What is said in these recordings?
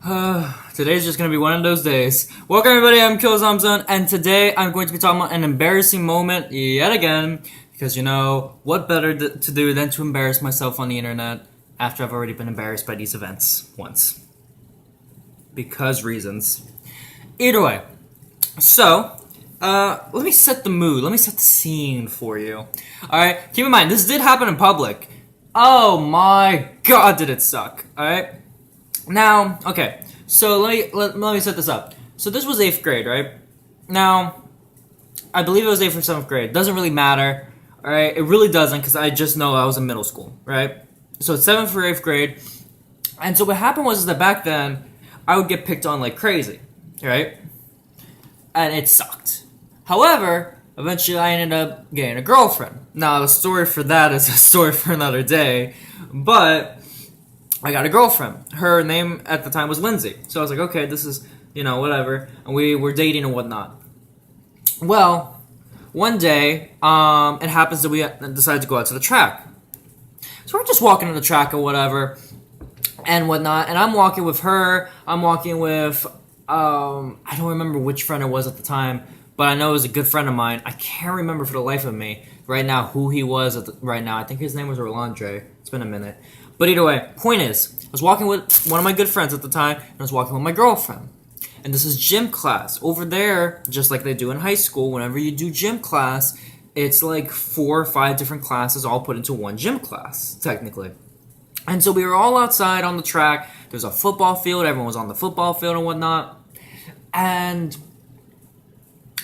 Today's just gonna be one of those days. Welcome everybody, I'm Clotheslined, and today I'm going to be talking about an embarrassing moment yet again. Because what better to do than to embarrass myself on the internet after I've already been embarrassed by these events once. Because reasons. Either way. So, let me set the mood, let me set the scene for you. Alright, keep in mind, this did happen in public. Oh my god, did it suck, alright? Now, okay, so let me set this up. So this was 8th grade, right? Now, I believe it was 8th or 7th grade. Doesn't really matter, alright? It really doesn't, because I just know I was in middle school, right? So it's 7th or 8th grade. And so what happened was that back then, I would get picked on like crazy, right? And it sucked. However, eventually I ended up getting a girlfriend. Now, the story for that is a story for another day, but I got a girlfriend. Her name at the time was Lindsay. So I was like, okay, this is, whatever. And we were dating and whatnot. Well, one day, it happens that we decided to go out to the track. So we're just walking on the track or whatever and whatnot. And I'm walking with her. I'm walking with, I don't remember which friend it was at the time, but I know it was a good friend of mine. I can't remember for the life of me right now who he was right now. I think his name was Rolandre. It's been a minute. But either way, point is, I was walking with one of my good friends at the time, and I was walking with my girlfriend. And this is gym class. Over there, just like they do in high school, whenever you do gym class, it's like 4 or 5 different classes all put into one gym class, technically. And so we were all outside on the track. There's a football field. Everyone was on the football field and whatnot. And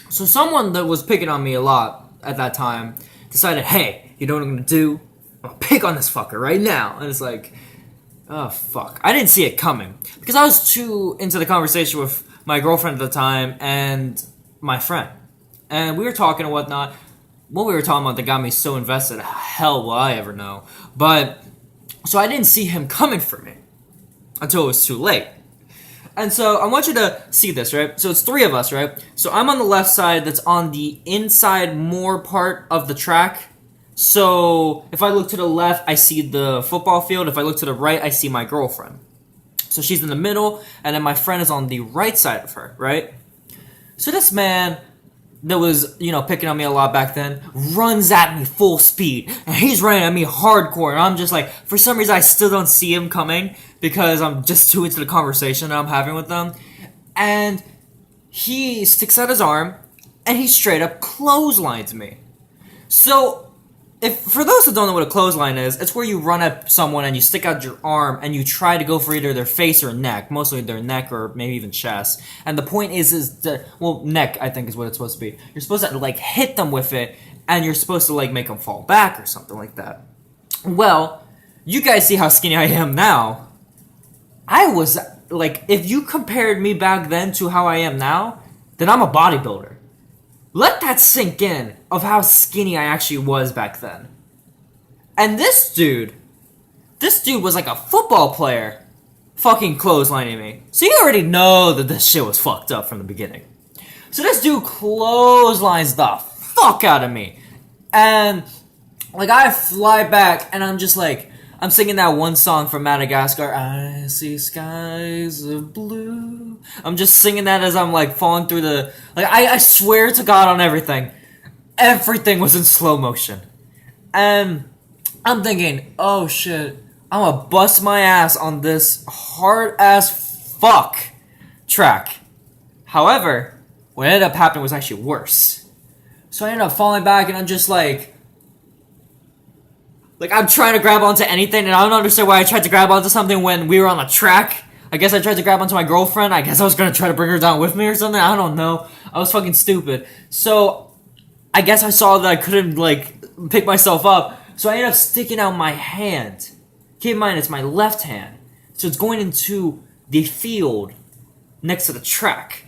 so someone that was picking on me a lot at that time decided, hey, you know what I'm going to do? I'm going to pick on this fucker right now. And it's like, oh, fuck. I didn't see it coming. Because I was too into the conversation with my girlfriend at the time and my friend. And we were talking and whatnot. What we were talking about that got me so invested, hell will I ever know. But, so I didn't see him coming for me until it was too late. And so I want you to see this, right? So it's 3 of us, right? So I'm on the left side that's on the inside more part of the track. So if I look to the left, I see the football field. If I look to the right, I see my girlfriend. So she's in the middle, and then my friend is on the right side of her, right? So this man that was, picking on me a lot back then, runs at me full speed. And he's running at me hardcore. And I'm just like, for some reason, I still don't see him coming because I'm just too into the conversation that I'm having with them. And he sticks out his arm, and he straight up clotheslines me. So, for those that don't know what a clothesline is, it's where you run at someone and you stick out your arm and you try to go for either their face or neck, mostly their neck or maybe even chest. And the point is that, neck I think is what it's supposed to be. You're supposed to hit them with it, and you're supposed to make them fall back or something like that. Well, you guys see how skinny I am now. I was if you compared me back then to how I am now, then I'm a bodybuilder. Let that sink in of how skinny I actually was back then. And this dude was like a football player fucking clotheslining me. So you already know that this shit was fucked up from the beginning. So this dude clotheslines the fuck out of me. And I fly back and I'm just I'm singing that one song from Madagascar. I see skies of blue. I'm just singing that as I'm falling through the... I swear to God on everything. Everything was in slow motion. And I'm thinking, oh shit, I'm gonna bust my ass on this hard as fuck track. However, what ended up happening was actually worse. So I ended up falling back and I'm just I'm trying to grab onto anything, and I don't understand why I tried to grab onto something when we were on a track. I guess I tried to grab onto my girlfriend. I guess I was going to try to bring her down with me or something. I don't know. I was fucking stupid. So, I guess I saw that I couldn't, pick myself up. So I ended up sticking out my hand. Keep in mind, it's my left hand. So it's going into the field next to the track.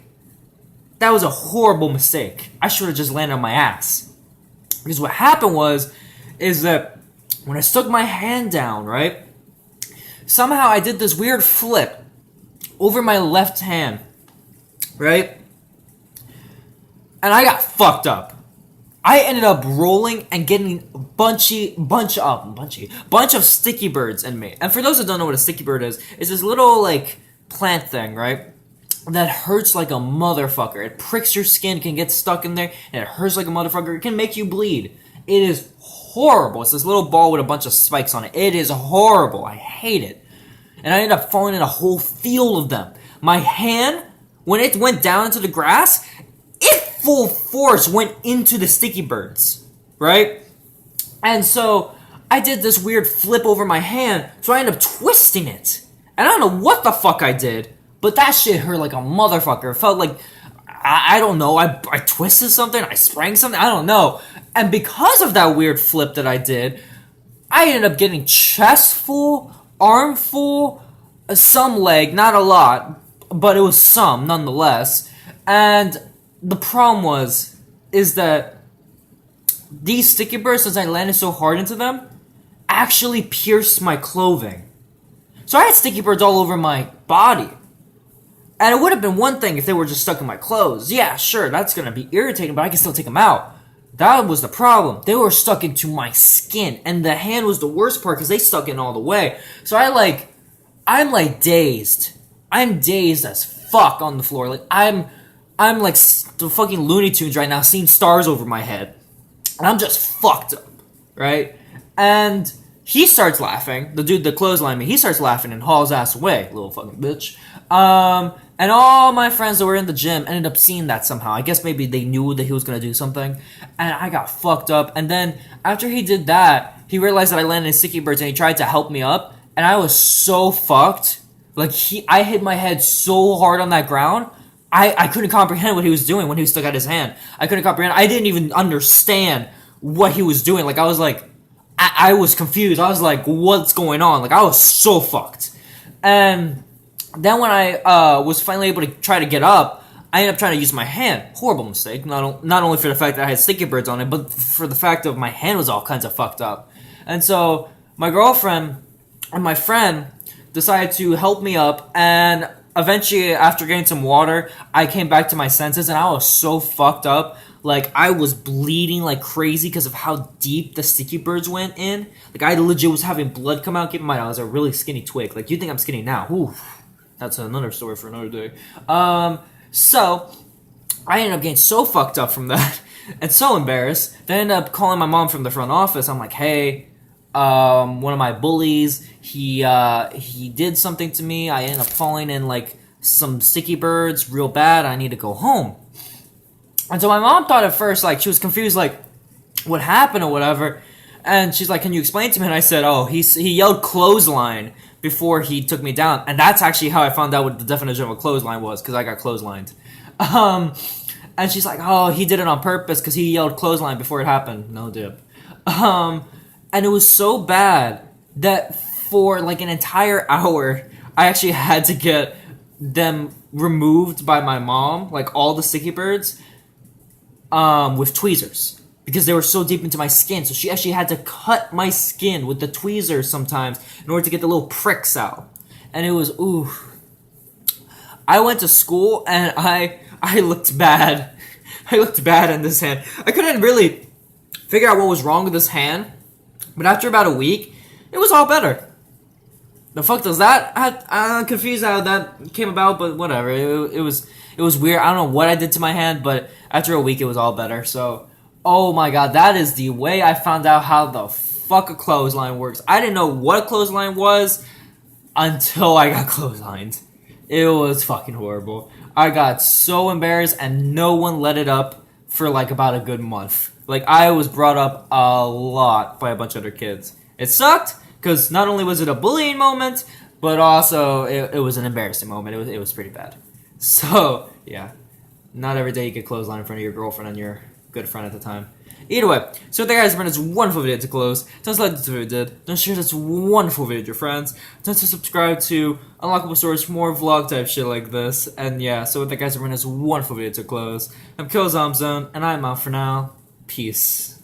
That was a horrible mistake. I should have just landed on my ass. Because what happened is that when I stuck my hand down, right, somehow I did this weird flip over my left hand, right, and I got fucked up. I ended up rolling and getting a bunch of sticky birds in me. And for those that don't know what a sticky bird is, it's this little, plant thing, right? That hurts like a motherfucker. It pricks your skin, can get stuck in there, and it hurts like a motherfucker. It can make you bleed. It is horrible. It's this little ball with a bunch of spikes on it. It is horrible. I hate it. And I ended up falling in a whole field of them. My hand, when it went down into the grass, it full force went into the sticky birds, right? And so I did this weird flip over my hand, so I ended up twisting it. And I don't know what the fuck I did, but that shit hurt like a motherfucker. It felt like, I don't know, I twisted something, I sprang something, I don't know. And because of that weird flip that I did, I ended up getting chest full, arm full, some leg, not a lot, but it was some nonetheless. And the problem is that these sticky burrs, since I landed so hard into them, actually pierced my clothing. So I had sticky birds all over my body. And it would have been one thing if they were just stuck in my clothes. Yeah, sure, that's gonna be irritating, but I can still take them out. That was the problem. They were stuck into my skin, and the hand was the worst part because they stuck in all the way. So I'm like dazed. I'm dazed as fuck on the floor. Like I'm like the fucking Looney Tunes right now, seeing stars over my head, and I'm just fucked up, right? And he starts laughing. The dude that clotheslined me, he starts laughing and hauls ass away, little fucking bitch. And all my friends that were in the gym ended up seeing that somehow. I guess maybe they knew that he was gonna do something. And I got fucked up. And then after he did that, he realized that I landed in sticky birds and he tried to help me up. And I was so fucked. Like I hit my head so hard on that ground. I couldn't comprehend what he was doing when he stuck out his hand. I couldn't comprehend. I didn't even understand what he was doing. Like I was like, I was confused. I was like, what's going on? Like I was so fucked. And then when I was finally able to try to get up, I ended up trying to use my hand. Horrible mistake. Not only for the fact that I had sticky birds on it, but for the fact of my hand was all kinds of fucked up. And so my girlfriend and my friend decided to help me up, and eventually after getting some water, I came back to my senses, and I was so fucked up. Like, I was bleeding like crazy because of how deep the sticky birds went in. Like, I legit was having blood come out. Keep in mind, I was a really skinny twig. Like, you think I'm skinny now. Ooh. That's another story for another day. So, I ended up getting so fucked up from that and so embarrassed that I ended up calling my mom from the front office. I'm like, hey, one of my bullies, he did something to me. I ended up falling in, like, some sticky birds real bad. I need to go home. And so my mom thought at first, like, she was confused, like, what happened or whatever. And she's like, can you explain to me? And I said, oh, he yelled clothesline before he took me down. And that's actually how I found out what the definition of a clothesline was, because I got clotheslined. And she's like, oh, he did it on purpose because he yelled clothesline before it happened. No dip. And it was so bad that for like an entire hour, I actually had to get them removed by my mom, like all the sticky birds, with tweezers. Because they were so deep into my skin. So she actually had to cut my skin with the tweezers sometimes in order to get the little pricks out. And it was, ooh. I went to school and I looked bad. I looked bad in this hand. I couldn't really figure out what was wrong with this hand. But after about a week, it was all better. The fuck does that? I'm confused how that came about, but whatever. It was weird. I don't know what I did to my hand, but after a week, it was all better. So, oh my god, that is the way I found out how the fuck a clothesline works. I didn't know what a clothesline was until I got clotheslined. It was fucking horrible. I got so embarrassed and no one let it up for like about a good month. Like, I was brought up a lot by a bunch of other kids. It sucked, because not only was it a bullying moment, but also it was an embarrassing moment. It was pretty bad. So, yeah. Not every day you get clothesline in front of your girlfriend and your good friend at the time. Either way, so with that, guys, bring this wonderful video to close. Don't like this video did. Don't share this wonderful video with your friends. Don't subscribe to Unlockable Stories for more vlog type shit like this. And yeah, so with that, guys, bring this wonderful video to close. I'm Clotheslined, and I'm out for now. Peace.